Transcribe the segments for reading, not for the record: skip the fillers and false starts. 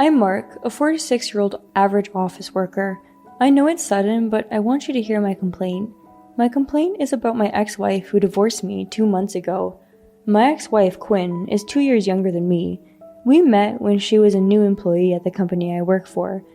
I'm Mark, a 46-year-old average office worker. I know it's sudden, but I want you to hear my complaint. My complaint is about my ex-wife who divorced me 2 months ago. My ex-wife, Quinn, is 2 years younger than me. We met when she was a new employee at the company I work for.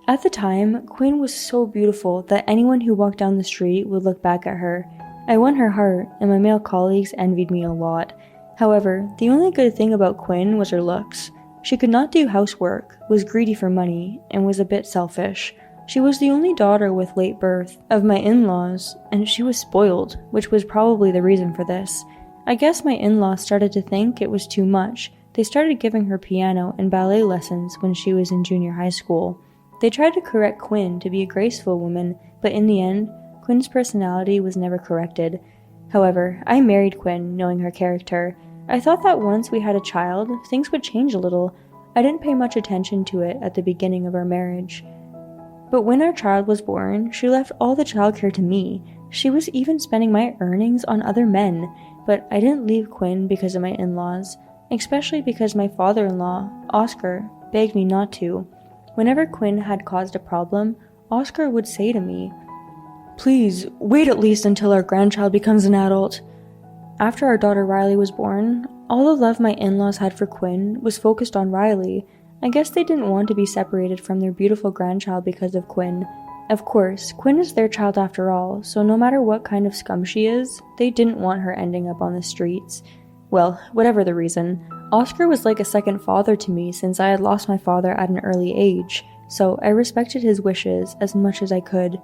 At the time, Quinn was so beautiful that anyone who walked down the street would look back at her. I won her heart, and my male colleagues envied me a lot. However, the only good thing about Quinn was her looks. She could not do housework, was greedy for money, and was a bit selfish. She was the only daughter with late birth of my in-laws, and she was spoiled, which was probably the reason for this. I guess my in-laws started to think it was too much. They started giving her piano and ballet lessons when she was in junior high school. They tried to correct Quinn to be a graceful woman, but in the end, Quinn's personality was never corrected. However, I married Quinn knowing her character. I thought that once we had a child, things would change a little. I didn't pay much attention to it at the beginning of our marriage. But when our child was born, she left all the childcare to me. She was even spending my earnings on other men, but I didn't leave Quinn because of my in-laws, especially because my father-in-law, Oscar, begged me not to. Whenever Quinn had caused a problem, Oscar would say to me, "Please, wait at least until our grandchild becomes an adult." After our daughter Riley was born, all the love my in-laws had for Quinn was focused on Riley. I guess they didn't want to be separated from their beautiful grandchild because of Quinn. Of course, Quinn is their child after all, so no matter what kind of scum she is, they didn't want her ending up on the streets. Well, whatever the reason, Oscar was like a second father to me since I had lost my father at an early age, so I respected his wishes as much as I could.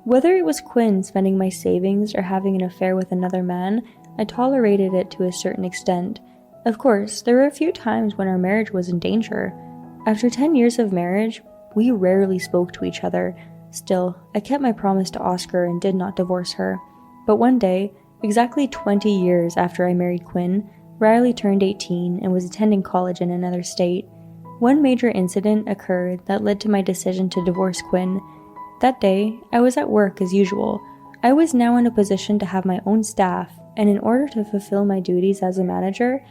Whether it was Quinn spending my savings or having an affair with another man, I tolerated it to a certain extent. Of course, there were a few times when our marriage was in danger. After 10 years of marriage, we rarely spoke to each other. Still, I kept my promise to Oscar and did not divorce her. But one day, exactly 20 years after I married Quinn, Riley turned 18 and was attending college in another state. One major incident occurred that led to my decision to divorce Quinn. That day, I was at work as usual. I was now in a position to have my own staff, and in order to fulfill my duties as a manager,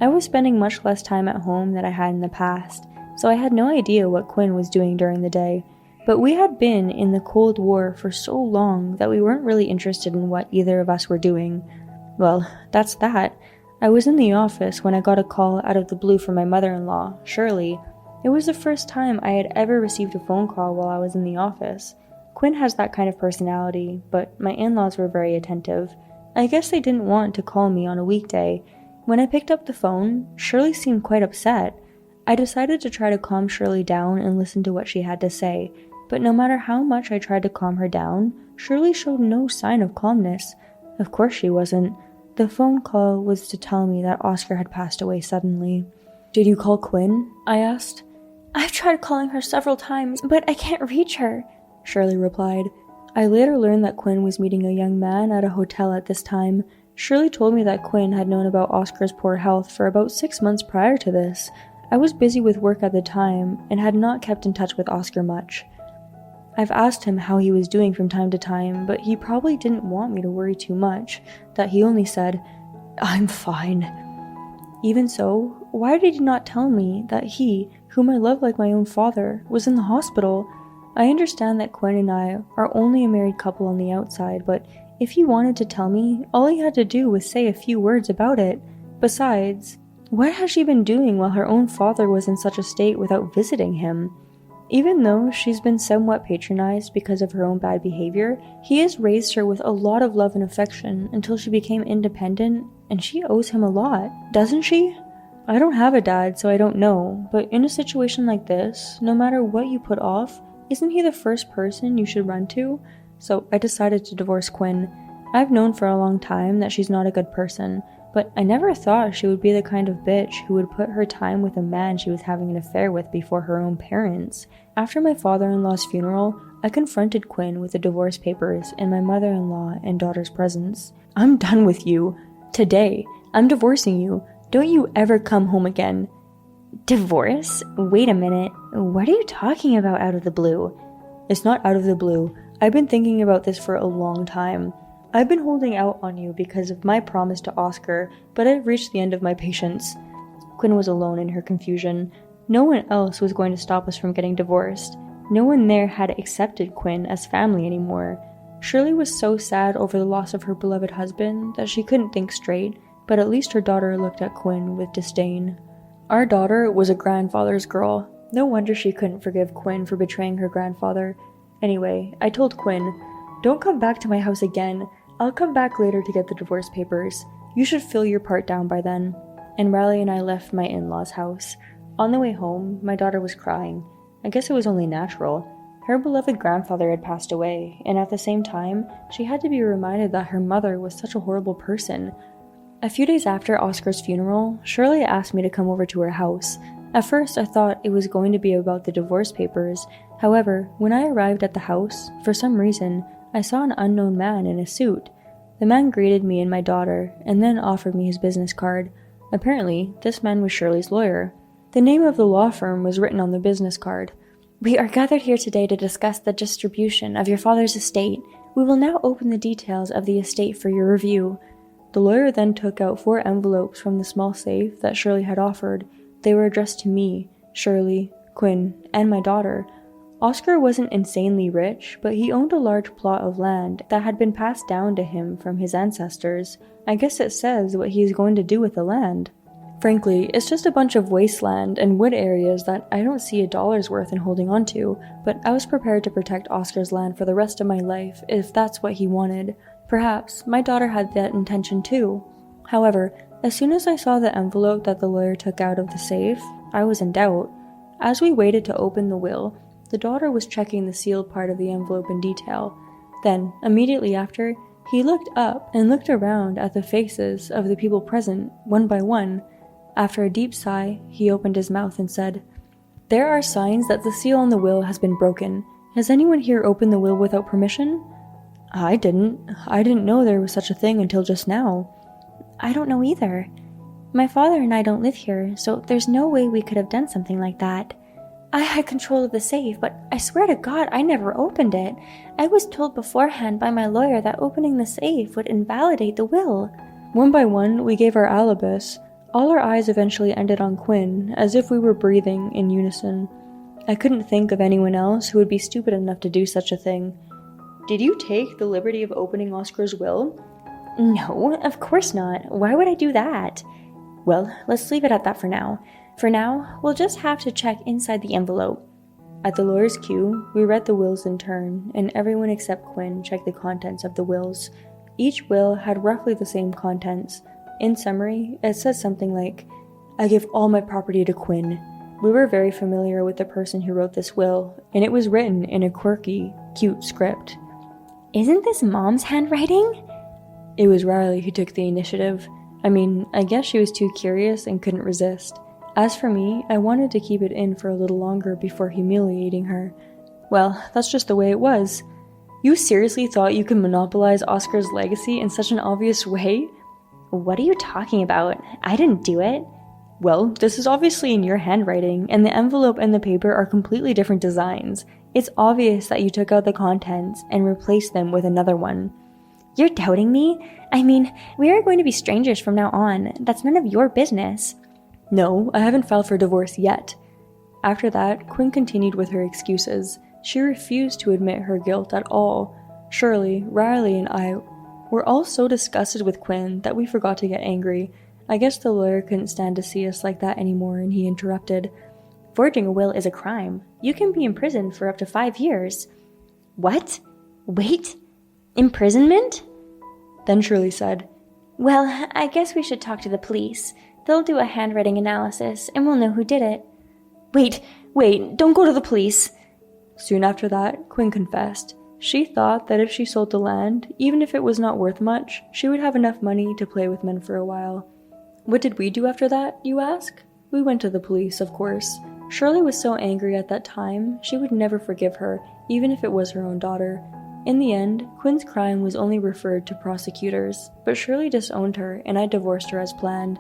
I was spending much less time at home than I had in the past, so I had no idea what Quinn was doing during the day. But we had been in the Cold War for so long that we weren't really interested in what either of us were doing. Well, that's that. I was in the office when I got a call out of the blue from my mother-in-law, Shirley. It was the first time I had ever received a phone call while I was in the office. Quinn has that kind of personality, but my in-laws were very attentive. I guess they didn't want to call me on a weekday. When I picked up the phone, Shirley seemed quite upset. I decided to try to calm Shirley down and listen to what she had to say, but no matter how much I tried to calm her down, Shirley showed no sign of calmness. Of course she wasn't. The phone call was to tell me that Oscar had passed away suddenly. "Did you call Quinn?" I asked. "I've tried calling her several times, but I can't reach her," Shirley replied. I later learned that Quinn was meeting a young man at a hotel at this time. Shirley told me that Quinn had known about Oscar's poor health for about 6 months prior to this. I was busy with work at the time and had not kept in touch with Oscar much. I've asked him how he was doing from time to time, but he probably didn't want me to worry too much, that he only said, "I'm fine." Even so, why did he not tell me that he, whom I love like my own father, was in the hospital? I understand that Quinn and I are only a married couple on the outside, but if he wanted to tell me, all he had to do was say a few words about it. Besides, what has she been doing while her own father was in such a state without visiting him? Even though she's been somewhat patronized because of her own bad behavior, he has raised her with a lot of love and affection until she became independent, and she owes him a lot, doesn't she? I don't have a dad, so I don't know, but in a situation like this, no matter what you put off, isn't he the first person you should run to? So I decided to divorce Quinn. I've known for a long time that she's not a good person, but I never thought she would be the kind of bitch who would put her time with a man she was having an affair with before her own parents. After my father-in-law's funeral, I confronted Quinn with the divorce papers in my mother-in-law and daughter's presence. "I'm done with you. Today, I'm divorcing you. Don't you ever come home again." "Divorce? Wait a minute. What are you talking about out of the blue?" "It's not out of the blue. I've been thinking about this for a long time. I've been holding out on you because of my promise to Oscar, but I've reached the end of my patience." Quinn was alone in her confusion. No one else was going to stop us from getting divorced. No one there had accepted Quinn as family anymore. Shirley was so sad over the loss of her beloved husband that she couldn't think straight, but at least her daughter looked at Quinn with disdain. Our daughter was a grandfather's girl. No wonder she couldn't forgive Quinn for betraying her grandfather. Anyway, I told Quinn, "Don't come back to my house again. I'll come back later to get the divorce papers. You should fill your part down by then." And Riley and I left my in-laws' house. On the way home, my daughter was crying. I guess it was only natural. Her beloved grandfather had passed away, and at the same time, she had to be reminded that her mother was such a horrible person. A few days after Oscar's funeral, Shirley asked me to come over to her house. At first, I thought it was going to be about the divorce papers. However, when I arrived at the house, for some reason, I saw an unknown man in a suit. The man greeted me and my daughter, and then offered me his business card. Apparently, this man was Shirley's lawyer. The name of the law firm was written on the business card. "We are gathered here today to discuss the distribution of your father's estate. We will now open the details of the estate for your review." The lawyer then took out 4 envelopes from the small safe that Shirley had offered. They were addressed to me, Shirley, Quinn, and my daughter. Oscar wasn't insanely rich, but he owned a large plot of land that had been passed down to him from his ancestors. I guess it says what he is going to do with the land. Frankly, it's just a bunch of wasteland and wood areas that I don't see a dollar's worth in holding on to, but I was prepared to protect Oscar's land for the rest of my life if that's what he wanted. Perhaps my daughter had that intention too. However, as soon as I saw the envelope that the lawyer took out of the safe, I was in doubt. As we waited to open the will, the daughter was checking the sealed part of the envelope in detail. Then, immediately after, he looked up and looked around at the faces of the people present, one by one. After a deep sigh, he opened his mouth and said, "There are signs that the seal on the will has been broken. Has anyone here opened the will without permission?" "I didn't. I didn't know there was such a thing until just now." "I don't know either. My father and I don't live here, so there's no way we could have done something like that. I had control of the safe, but I swear to God I never opened it. I was told beforehand by my lawyer that opening the safe would invalidate the will." One by one, we gave our alibis. All our eyes eventually ended on Quinn, as if we were breathing in unison. I couldn't think of anyone else who would be stupid enough to do such a thing. "Did you take the liberty of opening Oscar's will?" "No, of course not. Why would I do that?" "Well, let's leave it at that for now. For now, we'll just have to check inside the envelope." At the lawyer's cue, we read the wills in turn, and everyone except Quinn checked the contents of the wills. Each will had roughly the same contents. In summary, it says something like, "I give all my property to Quinn." We were very familiar with the person who wrote this will, and it was written in a quirky, cute script. "Isn't this Mom's handwriting?" It was Riley who took the initiative. I guess she was too curious and couldn't resist. As for me, I wanted to keep it in for a little longer before humiliating her. Well, that's just the way it was. "You seriously thought you could monopolize Oscar's legacy in such an obvious way?" "What are you talking about? I didn't do it." "Well, this is obviously in your handwriting, and the envelope and the paper are completely different designs. It's obvious that you took out the contents and replaced them with another one." "You're doubting me? We are going to be strangers from now on. That's none of your business." "No, I haven't filed for divorce yet." After that, Quinn continued with her excuses. She refused to admit her guilt at all. Shirley, Riley, and I were all so disgusted with Quinn that we forgot to get angry. I guess the lawyer couldn't stand to see us like that anymore, and he interrupted. "Forging a will is a crime. You can be imprisoned for up to 5 years." "What? Wait? Imprisonment?" Then Shirley said, "Well, I guess we should talk to the police. They'll do a handwriting analysis, and we'll know who did it." Wait, don't go to the police." Soon after that, Quinn confessed. She thought that if she sold the land, even if it was not worth much, she would have enough money to play with men for a while. What did we do after that, you ask? We went to the police, of course. Shirley was so angry at that time, she would never forgive her, even if it was her own daughter. In the end, Quinn's crime was only referred to prosecutors, but Shirley disowned her and I divorced her as planned.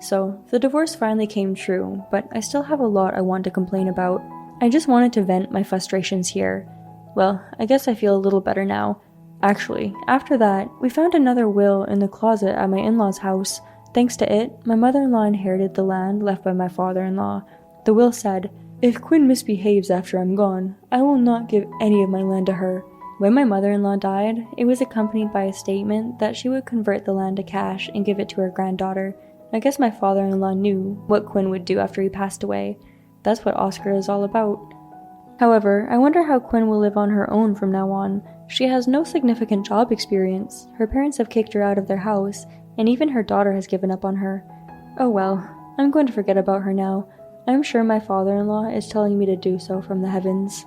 So, the divorce finally came true, but I still have a lot I want to complain about. I just wanted to vent my frustrations here. Well, I guess I feel a little better now. Actually, after that, we found another will in the closet at my in-laws' house. Thanks to it, my mother-in-law inherited the land left by my father-in-law. The will said, "If Quinn misbehaves after I'm gone, I will not give any of my land to her." When my mother-in-law died, it was accompanied by a statement that she would convert the land to cash and give it to her granddaughter. I guess my father-in-law knew what Quinn would do after he passed away. That's what Oscar is all about. However, I wonder how Quinn will live on her own from now on. She has no significant job experience. Her parents have kicked her out of their house, and even her daughter has given up on her. Oh well, I'm going to forget about her now. I'm sure my father-in-law is telling me to do so from the heavens.